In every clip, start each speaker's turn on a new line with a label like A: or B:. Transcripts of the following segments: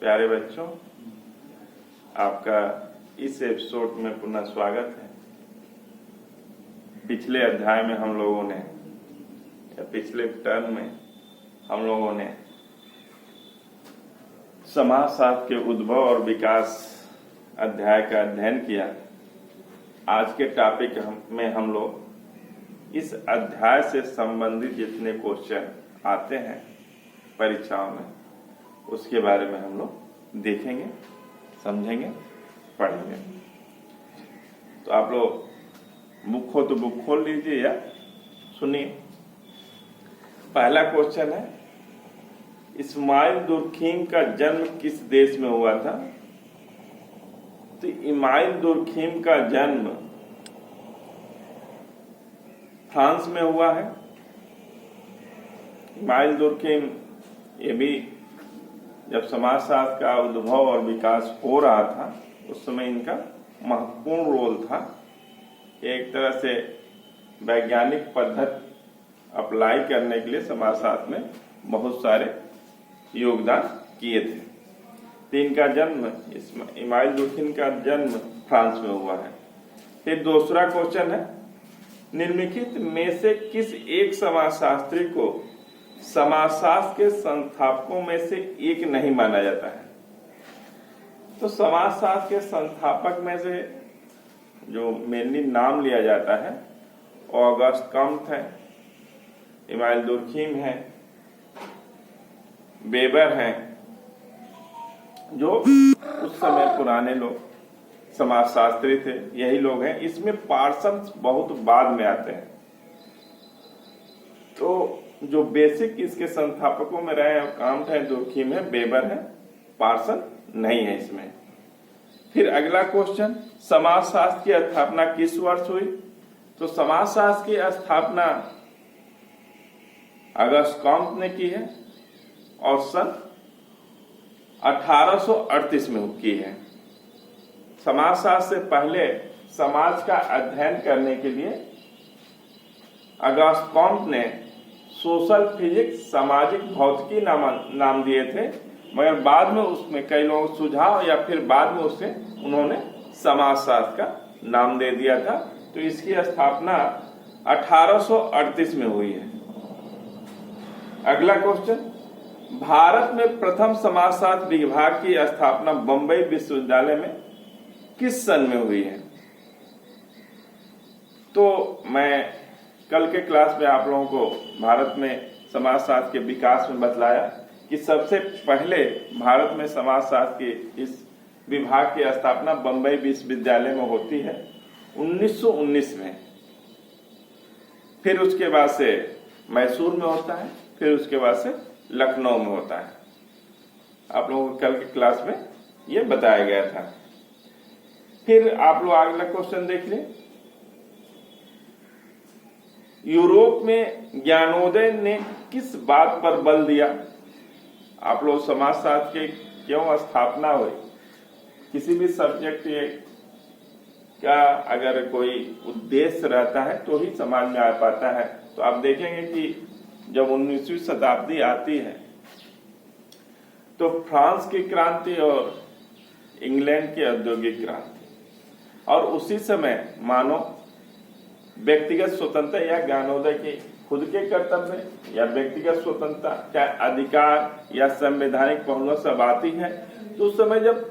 A: प्यारे बच्चों, आपका इस एपिसोड में पुनः स्वागत है। पिछले अध्याय में हम लोगों ने या पिछले टर्म में हम लोगों ने समाजशास्त्र के उद्भव और विकास अध्याय का अध्ययन किया। आज के टॉपिक में हम लोग इस अध्याय से संबंधित जितने क्वेश्चन आते हैं परीक्षाओं में, उसके बारे में हम लोग देखेंगे, समझेंगे, पढ़ेंगे। तो आप लोग बुक हो तो बुक खोल लीजिए या सुनिए। पहला क्वेश्चन है, इस्माइल दुर्खीम का जन्म किस देश में हुआ था? तो इस्माइल दुर्खीम का जन्म फ्रांस में हुआ है। इस्माइल दुर्खीम ये भी जब समाजशास्त्र का उद्भव और विकास हो रहा था उस समय इनका महत्वपूर्ण रोल था। एक तरह से वैज्ञानिक पद्धति अप्लाई करने के लिए समाजशास्त्र में बहुत सारे योगदान किए थे। तो इनका जन्म इस्माइल दुर्खीम का जन्म फ्रांस में हुआ है। फिर दूसरा क्वेश्चन है, निम्नलिखित में से किस एक समाजशास्त्री को समाजशास्त्र के संस्थापकों में से एक नहीं माना जाता है? तो समाजशास्त्र के संस्थापक में से जो मेनली नाम लिया जाता है ऑगस्ट कम्ट है, इस्माइल दुर्खीम है, वेबर हैं, जो उस समय पुराने लोग समाजशास्त्री थे, यही लोग हैं। इसमें पार्सन्स बहुत बाद में आते हैं। तो जो बेसिक इसके संस्थापकों में रहे हैं कम्ट है, दुर्खीम है, वेबर है, पार्सन नहीं है इसमें। फिर अगला क्वेश्चन, समाजशास्त्र की स्थापना किस वर्ष हुई? तो समाजशास्त्र की स्थापना अगस्त कम्ट ने की है और सन 1838 में की है। समाजशास्त्र से पहले समाज का अध्ययन करने के लिए अगस्त कम्ट ने सोशल फिजिक्स, सामाजिक भौतिकी नाम दिए थे, मगर बाद में उसमें कई लोगों को सुझाव या फिर बाद में उसे उन्होंने समाजशास्त्र का नाम दे दिया था। तो इसकी स्थापना 1838 में हुई है। अगला क्वेश्चन, भारत में प्रथम समाजशास्त्र विभाग की स्थापना बंबई विश्वविद्यालय में किस सन में हुई है? तो मैं कल के क्लास में आप लोगों को भारत में समाजशास्त्र के विकास में बतलाया कि सबसे पहले भारत में समाजशास्त्र के इस विभाग की स्थापना बंबई विश्वविद्यालय में होती है 1919 में। फिर उसके बाद से मैसूर में होता है, फिर उसके बाद से लखनऊ में होता है। आप लोगों को कल की क्लास में ये बताया गया था। फिर आप लोग अगला क्वेश्चन देख लें, यूरोप में ज्ञानोदय ने किस बात पर बल दिया? आप लोग समाजशास्त्र के क्यों स्थापना हुई, किसी भी सब्जेक्ट का अगर कोई उद्देश्य रहता है तो ही समाज में आ पाता है। तो आप देखेंगे कि जब 19वीं शताब्दी आती है तो फ्रांस की क्रांति और इंग्लैंड की औद्योगिक क्रांति, और उसी समय मानो व्यक्तिगत स्वतंत्रता या ज्ञानोदय के खुद के कर्तव्य या व्यक्तिगत स्वतंत्रता क्या अधिकार या संवैधानिक पहलुओं सब आती है। तो उस समय जब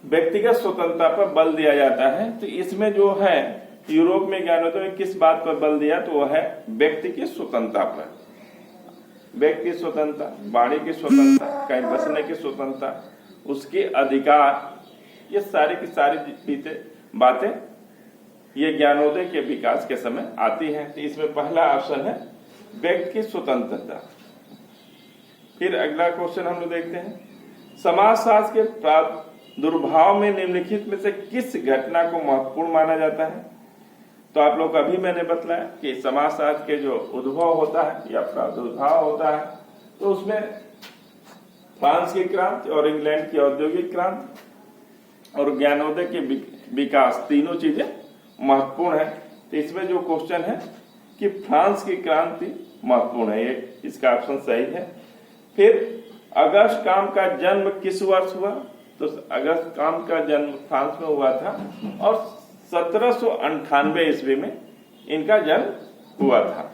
A: व्यक्तिगत स्वतंत्रता पर बल दिया जाता है तो इसमें जो है यूरोप में ज्ञानोदय में किस बात पर बल दिया? तो वह है व्यक्ति की स्वतंत्रता पर। व्यक्ति की स्वतंत्रता, वाणी की स्वतंत्रता, कहीं बसने की स्वतंत्रता, उसके अधिकार, ये सारी की सारी बातें ये ज्ञानोदय के विकास के समय आती हैं। तो इसमें पहला ऑप्शन है व्यक्ति की स्वतंत्रता। फिर अगला क्वेश्चन हम लोग देखते हैं, समाजशास्त्र के प्रादुर्भाव में निम्नलिखित में से किस घटना को महत्वपूर्ण माना जाता है? तो आप लोग अभी मैंने बतलाया कि समाजशास्त्र के जो उद्भव होता है या प्रादुर्भाव होता है तो उसमें फ्रांस की क्रांति और इंग्लैंड की औद्योगिक क्रांति और ज्ञानोदय के विकास, तीनों चीजें महत्वपूर्ण है। तो इसमें जो क्वेश्चन है कि फ्रांस की क्रांति महत्वपूर्ण है, ये इसका ऑप्शन सही है। फिर अगस्त काम का जन्म किस वर्ष हुआ? तो अगस्त काम का जन्म फ्रांस में हुआ था और 1798 ईस्वी में इनका जन्म हुआ था।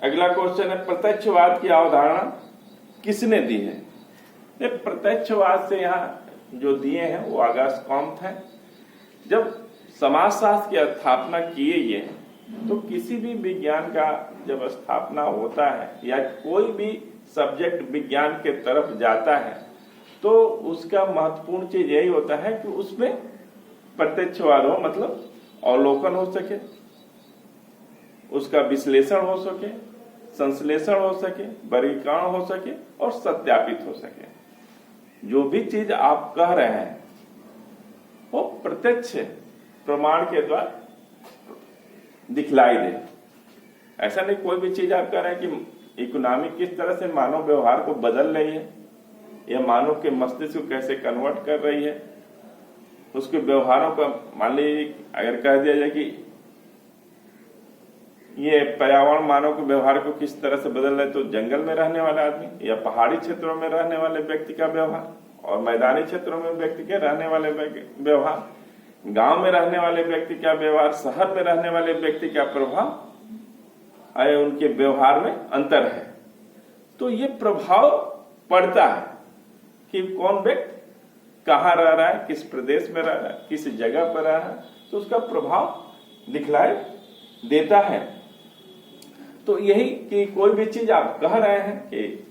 A: अगला क्वेश्चन है, प्रत्यक्षवाद की अवधारणा किसने दी है? प्रत्यक्षवाद से यहाँ जो दिए हैं वो अगस्त कॉम्ट है। जब समाजशास्त्र की स्थापना किए ये, तो किसी भी विज्ञान का जब स्थापना होता है या कोई भी सब्जेक्ट विज्ञान के तरफ जाता है तो उसका महत्वपूर्ण चीज यही होता है कि उसमें प्रत्यक्षवाद हो, मतलब अवलोकन हो सके, उसका विश्लेषण हो सके, संश्लेषण हो सके, वर्गीकरण हो सके और सत्यापित हो सके। जो भी चीज आप कह रहे हैं वो प्रत्यक्ष प्रमाण के द्वारा दिखलाई दे। ऐसा नहीं कोई भी चीज आप कह रहे हैं कि इकोनॉमी किस तरह से मानव व्यवहार को बदल रही है या मानव के मस्तिष्क को कैसे कन्वर्ट कर रही है, उसके व्यवहारों का मान लीजिए अगर कह दिया जाए कि ये पर्यावरण मानव के व्यवहार को किस तरह से बदल रहा है, तो जंगल में रहने वाला आदमी या पहाड़ी क्षेत्रों में रहने वाले व्यक्ति का व्यवहार और मैदानी क्षेत्रों में व्यक्ति के रहने वाले व्यवहार, गांव में रहने वाले व्यक्ति का व्यवहार, शहर में रहने वाले व्यक्ति का प्रभाव आए, उनके व्यवहार में अंतर है। तो ये प्रभाव पड़ता है कि कौन व्यक्ति कहाँ रह रहा है, किस प्रदेश में रह रहा है, किस जगह पर रह रहा है, तो उसका प्रभाव दिखलाई देता है। तो यही कि कोई भी चीज आप कह रहे हैं कि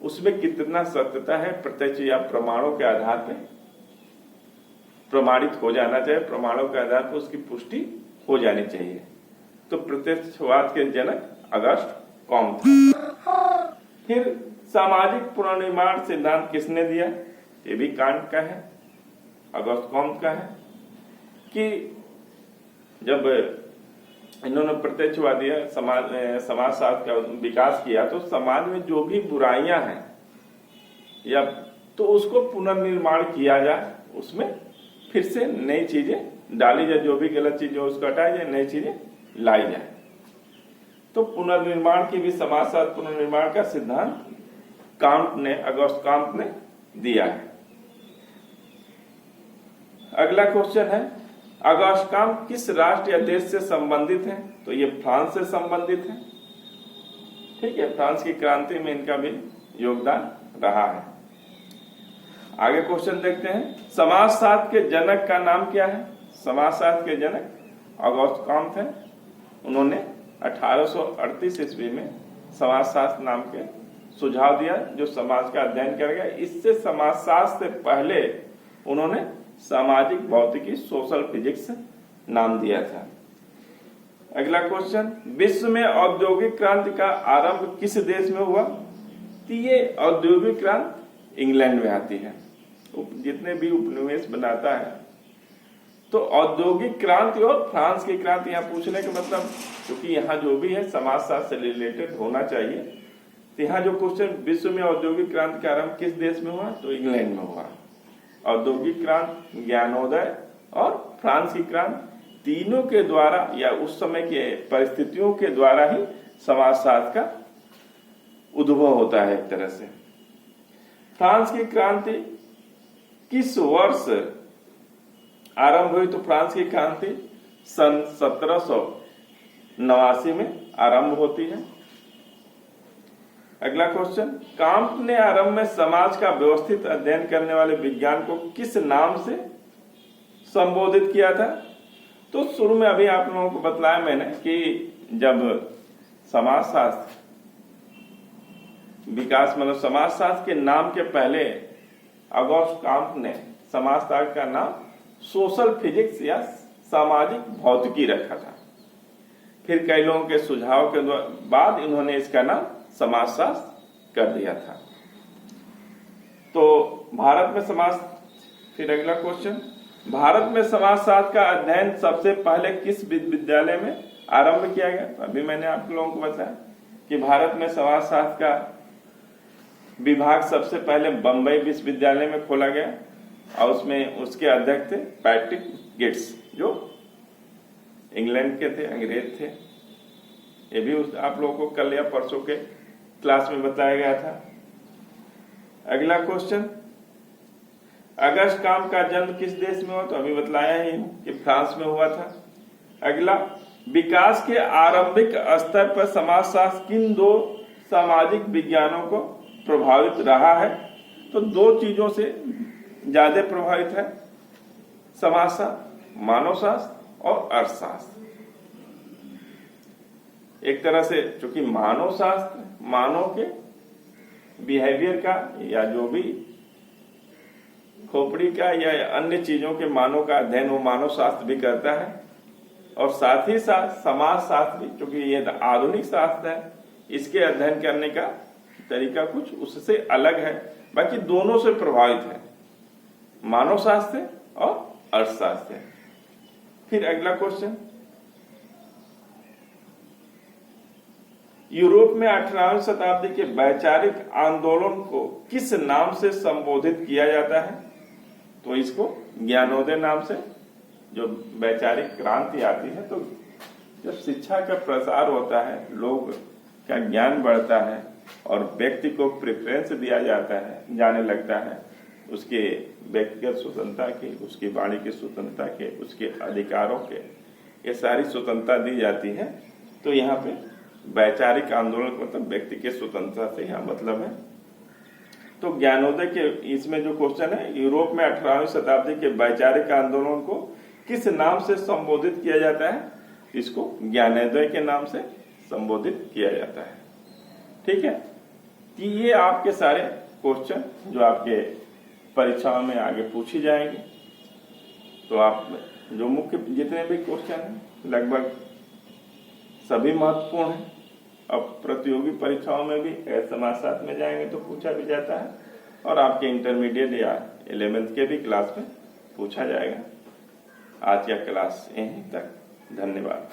A: उसमें कितना सत्यता है, प्रत्यक्ष या प्रमाणों के आधार पर प्रमाणित हो जाना चाहिए, प्रमाणों के आधार पर उसकी पुष्टि हो जानी चाहिए। तो प्रत्यक्षवाद के जनक अगस्त कॉम्ट थे। फिर सामाजिक पुनर्निर्माण सिद्धांत किसने दिया? ये भी कांट का है, अगस्त कॉम्ट का है। कि जब इन्होंने प्रत्यक्षवादी समाजशास्त्र का विकास किया तो समाज में जो भी बुराइयां हैं या तो उसको पुनर्निर्माण किया जाए, उसमें फिर से नई चीजें डाली जाए, जो भी गलत चीजें उसको हटाई जाए, नई चीजें लाई जाए। तो पुनर्निर्माण की भी समाजशास्त्र पुनर्निर्माण का सिद्धांत अगस्त कॉम्ट ने दिया है। अगला क्वेश्चन है, अगस्त कॉम्ट किस राष्ट्र या देश से संबंधित है? तो ये फ्रांस से संबंधित है। ठीक है, फ्रांस की क्रांति में इनका भी योगदान रहा है। आगे क्वेश्चन देखते हैं, समाजशास्त्र के जनक का नाम क्या है? समाजशास्त्र के जनक अगस्त कॉम्ट है। उन्होंने 1838 ईस्वी में समाजशास्त्र नाम के सुझाव दिया जो समाज का अध्ययन करेगा। इससे समाजशास्त्र से पहले उन्होंने सामाजिक भौतिकी सोशल फिजिक्स नाम दिया था। अगला क्वेश्चन, विश्व में औद्योगिक क्रांति का आरंभ किस देश में हुआ? तो ये औद्योगिक क्रांति इंग्लैंड में आती है। जितने भी उपनिवेश बनाता है तो औद्योगिक क्रांति और फ्रांस की क्रांति यहाँ पूछने का मतलब, क्योंकि यहाँ जो भी है समाजशास्त्र से रिलेटेड होना चाहिए, तो यहाँ जो क्वेश्चन विश्व में औद्योगिक क्रांति का आरंभ किस देश में हुआ? तो इंग्लैंड में हुआ। औद्योगिक क्रांति, ज्ञानोदय और फ्रांस की क्रांति तीनों के द्वारा या उस समय के परिस्थितियों के द्वारा ही समाजशास्त्र का उद्भव होता है एक तरह से। फ्रांस की क्रांति किस वर्ष आरंभ हुई? तो फ्रांस की क्रांति सन 1789 में आरंभ होती है। अगला क्वेश्चन, कॉम्ट ने आरंभ में समाज का व्यवस्थित अध्ययन करने वाले विज्ञान को किस नाम से संबोधित किया था? तो शुरू में अभी आप लोगों को बतलाया मैंने कि जब समाजशास्त्र विकास मतलब समाजशास्त्र के नाम के पहले अगस्त कॉम्ट ने समाजशास्त्र का नाम सोशल फिजिक्स या सामाजिक भौतिकी रखा था। फिर कई लोगों के सुझाव के बाद इन्होंने इसका नाम समाजशास्त्र कर दिया था। तो भारत में फिर अगला क्वेश्चन, भारत में समाजशास्त्र का अध्ययन सबसे पहले किस विश्वविद्यालय में आरंभ किया गया? अभी मैंने आप लोगों को बताया कि भारत में समाजशास्त्र का विभाग सबसे पहले बंबई विश्वविद्यालय में खोला गया और उसमें उसके अध्यक्ष थे पैट्रिक गिट्स, जो इंग्लैंड के थे, अंग्रेज थे। ये भी आप लोगों को कल या परसों के क्लास में बताया गया था। अगला क्वेश्चन, अगस्त काम का जन्म किस देश में हुआ? तो अभी बतलाया ही हूं कि फ्रांस में हुआ था। अगला, विकास के आरंभिक स्तर पर समाजशास्त्र किन दो सामाजिक विज्ञानों को प्रभावित रहा है? तो दो चीजों से ज्यादा प्रभावित है, समाजशास्त्र, मानवशास्त्र और अर्थशास्त्र। एक तरह से चूंकि मानवशास्त्र मानव के बिहेवियर का या जो भी खोपड़ी का या अन्य चीजों के मानव का अध्ययन वो मानव शास्त्र भी करता है, और साथ ही साथ समाज शास्त्र भी, क्योंकि ये आधुनिक शास्त्र है, इसके अध्ययन करने का तरीका कुछ उससे अलग है। बाकी दोनों से प्रभावित है, मानव शास्त्र और अर्थशास्त्र। फिर अगला क्वेश्चन, यूरोप में 18वीं शताब्दी के वैचारिक आंदोलन को किस नाम से संबोधित किया जाता है? तो इसको ज्ञानोदय नाम से, जो वैचारिक क्रांति आती है, तो जब शिक्षा का प्रसार होता है, लोग का ज्ञान बढ़ता है और व्यक्ति को प्रेफरेंस दिया जाता है, जाने लगता है, उसके व्यक्तिगत स्वतंत्रता की, उसकी वाणी की स्वतंत्रता के, उसके अधिकारों के, ये सारी स्वतंत्रता दी जाती है। तो यहाँ पे वैचारिक आंदोलन मतलब व्यक्ति के स्वतंत्रता से यहाँ मतलब है। तो ज्ञानोदय के इसमें जो क्वेश्चन है, यूरोप में 18वीं शताब्दी के वैचारिक आंदोलन को किस नाम से संबोधित किया जाता है? इसको ज्ञानोदय के नाम से संबोधित किया जाता है। ठीक है, कि ये आपके सारे क्वेश्चन जो आपके परीक्षाओं में आगे पूछी जाएंगे। तो आप जो मुख्य जितने भी क्वेश्चन हैं लगभग सभी महत्वपूर्ण हैं। अब प्रतियोगी परीक्षाओं में भी समाजशास्त्र में जाएंगे तो पूछा भी जाता है, और आपके इंटरमीडिएट या 11th के भी क्लास में पूछा जाएगा। आज का क्लास यहीं तक, धन्यवाद।